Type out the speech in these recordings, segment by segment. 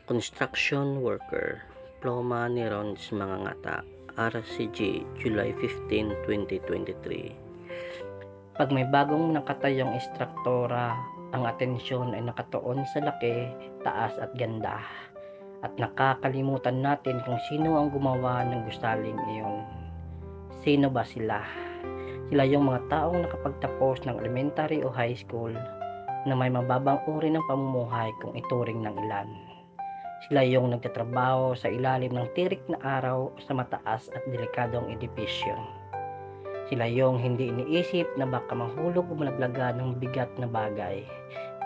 Construction worker, Ploma ni Rons Mangangata, RCG, July 15, 2023. Pag may bagong nakatayong istruktura, ang atensyon ay nakatuon sa laki, taas at ganda. At nakakalimutan natin kung sino ang gumawa ng gusaling iyon. Sino ba sila? Sila yung mga taong nakapagtapos ng elementary o high school na may mababang uri ng pamumuhay kung ituring ng ilan. Sila yung nagtatrabaho sa ilalim ng tirik na araw sa mataas at delikadong edipisyo. Sila yung hindi iniisip na baka mahulog o malaglagan ng bigat na bagay,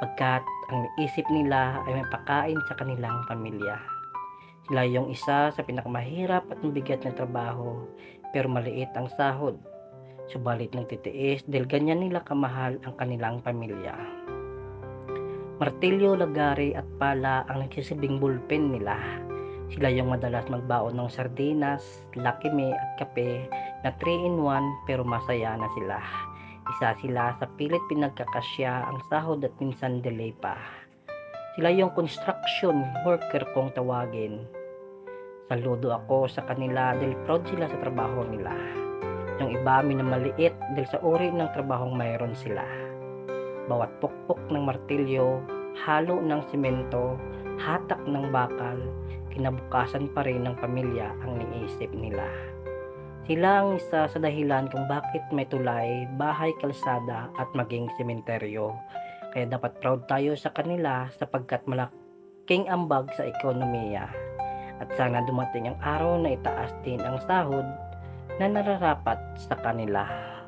pagkat ang isip nila ay may pakain sa kanilang pamilya. Sila yung isa sa pinakamahirap at mabigat na trabaho, pero maliit ang sahod. Subalit nagtitiis dahil ganyan nila kamahal ang kanilang pamilya. Martilyo, lagari at pala ang nagsisilbing bulpen nila. Sila yung madalas magbaon ng sardinas, lakime at kape na 3-in-1 pero masaya na sila. Isa sila sa pilit pinagkakasya ang sahod at minsan delay pa. Sila yung construction worker kung tawagin. Saludo ako sa kanila dahil proud sila sa trabaho nila. Yung iba minamaliit dahil sa uri ng trabahong mayroon sila. Bawat pukpok ng martilyo, halo ng simento, hatak ng bakal, kinabukasan pa rin ng pamilya ang niisip nila. Sila ang isa sa dahilan kung bakit may tulay, bahay, kalsada at maging sementeryo. Kaya dapat proud tayo sa kanila sapagkat malaking ambag sa ekonomiya. At sana dumating ang araw na itaas din ang sahod na nararapat sa kanila.